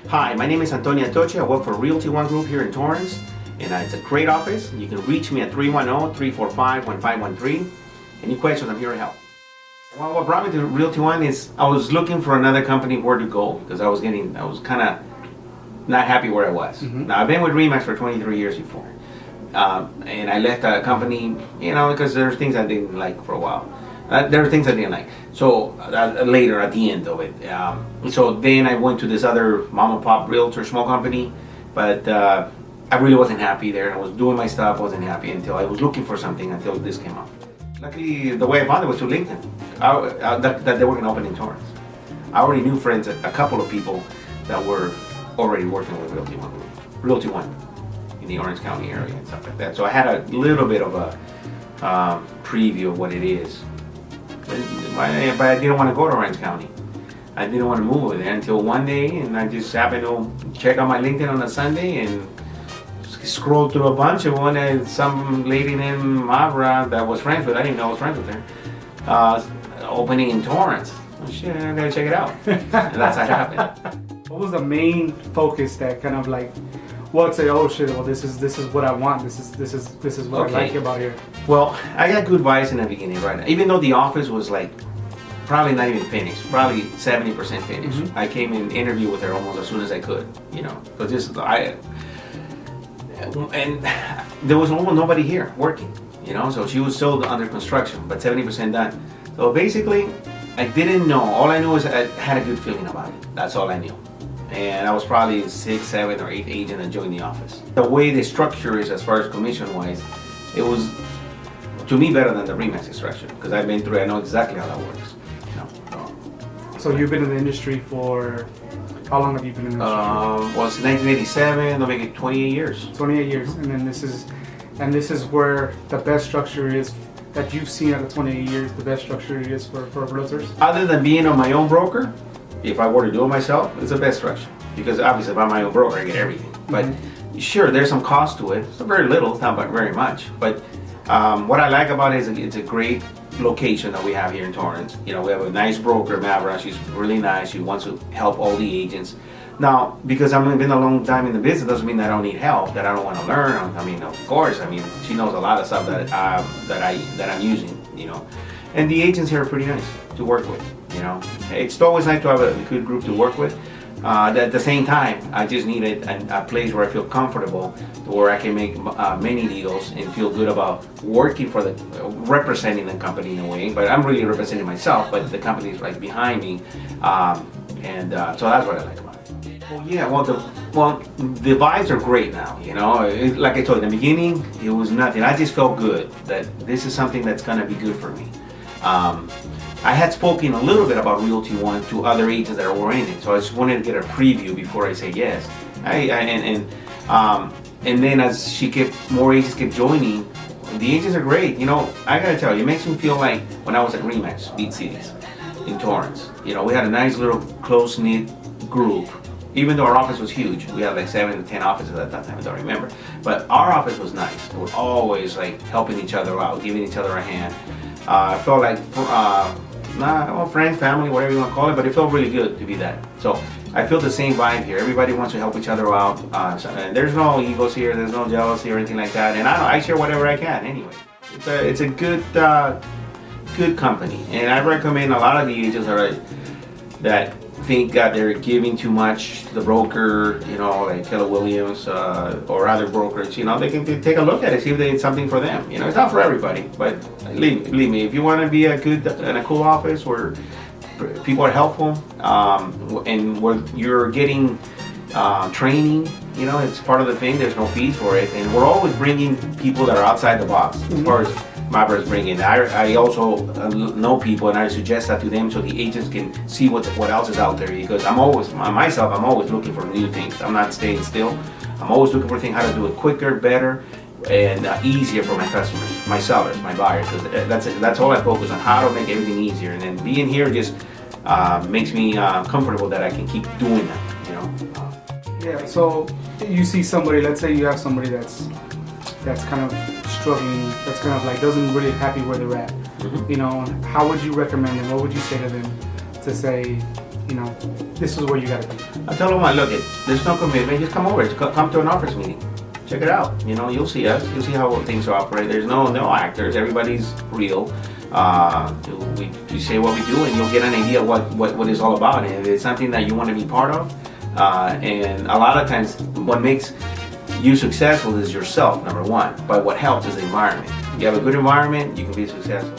Hi, my name is Atoche. I work for Realty One Group here in Torrance, and it's a great office. You can reach me at 310-345-1513. Any questions, I'm here to help. Well, what brought me to Realty One is I was looking for another company where to go because I was kind of not happy where I was. Now, I've been with RE/MAX for 23 years before, and I left a company, because there's things I didn't like for a while. There are things I didn't like. So later at the end of it, so then I went to this other mom and pop realtor small company, but I really wasn't happy there. I was doing my stuff, wasn't happy until I was looking for something until this came up. Luckily, the way I found it was through LinkedIn, that they were going to open in Torrance. I already knew friends, a couple of people that were already working with Realty One Group, Realty One in the Orange County area and stuff like that. So I had a little bit of a preview of what it is. But I didn't want to go to Orange County. I didn't want to move over there until one day, and I just happened to check out my LinkedIn on a Sunday and scrolled through a bunch of one, and some lady named Mavra that was friends with, I didn't know I was friends with her, opening in Torrance. Oh shit, I gotta check it out. And that's how it happened. What was the main focus that kind of like, say, oh shit, well this is what I want. This is what I like about here. Well, I got good vibes in the beginning, right? Even though the office was like probably not even finished, probably 70% finished. I came in interview with her almost as soon as I could, but and there was almost nobody here working, so she was still under construction, but 70% done. So basically, I didn't know. All I knew was I had a good feeling about it. That's all I knew. And I was probably 6th, 7th, or 8th agent that joined the office. The way the structure is, as far as commission-wise, it was, to me, better than the RE/MAX structure, because I've been through it. I know exactly how that works. So you've been in the industry for, how long have you been in the industry? Well, since 1987, they'll make it 28 years. 28 years, and then this is where the best structure is that you've seen out of 28 years. The best structure is for realtors. Other than being on my own broker, if I were to do it myself, it's the best structure, because obviously if I'm my own broker, I get everything. But sure, there's some cost to it. It's very little, it's not very much. But what I like about it is it's a great location that we have here in Torrance. We have a nice broker, Mavra. She's really nice. She wants to help all the agents. Now, because I've been a long time in the business, doesn't mean that I don't need help, that I don't want to learn. Of course. She knows a lot of stuff that I'm using. And the agents here are pretty nice to work with. It's always nice to have a good group to work with. At the same time, I just need a place where I feel comfortable, where I can make many deals and feel good about working for representing the company in a way. But I'm really representing myself, but the company is right behind me, so that's what I like about it. Well, yeah, the vibes are great now. Like I told you in the beginning, it was nothing. I just felt good that this is something that's gonna be good for me. I had spoken a little bit about Realty One to other agents that were in it, so I just wanted to get a preview before I say yes. And then as more agents kept joining, the agents are great. I gotta tell you, it makes me feel like when I was at RE/MAX, Beat Cities in Torrance. We had a nice little close-knit group. Even though our office was huge, we had like 7 to 10 offices at that time, I don't remember. But our office was nice. We were always like helping each other out, giving each other a hand. I felt like friends, family, whatever you want to call it, but it felt really good to be that. So I feel the same vibe here. Everybody wants to help each other out. And there's no egos here, there's no jealousy or anything like that. And I share whatever I can anyway. It's a good company, and I recommend a lot of the agents that think that they're giving too much to the broker, like Keller Williams or other brokers. They can take a look at it, see if it's something for them. It's not for everybody, but believe me, if you want to be a good and a cool office where people are helpful and where you're getting training, it's part of the thing. There's no fees for it, and we're always bringing people that are outside the box as far as Mavra's bringing. I also know people, and I suggest that to them so the agents can see what else is out there, because I'm always looking for new things. I'm not staying still. I'm always looking for things, how to do it quicker, better, and easier for my customers, my sellers, my buyers. Because that's all I focus on, how to make everything easier. And then being here just makes me comfortable that I can keep doing that. Yeah. So you see somebody. Let's say you have somebody that's kind of struggling, that's kind of like doesn't really happy where they're at. How would you recommend them? What would you say to them to say, this is where you got to be? I tell them, look, there's no commitment. Just come over. Just come to an office meeting. Check it out. You know, you'll see us. You'll see how things operate. There's no actors. Everybody's real. We say what we do, and you'll get an idea what it's all about. And if it's something that you want to be part of, and a lot of times, what makes you successful is yourself, number one. But what helps is the environment. If you have a good environment, you can be successful.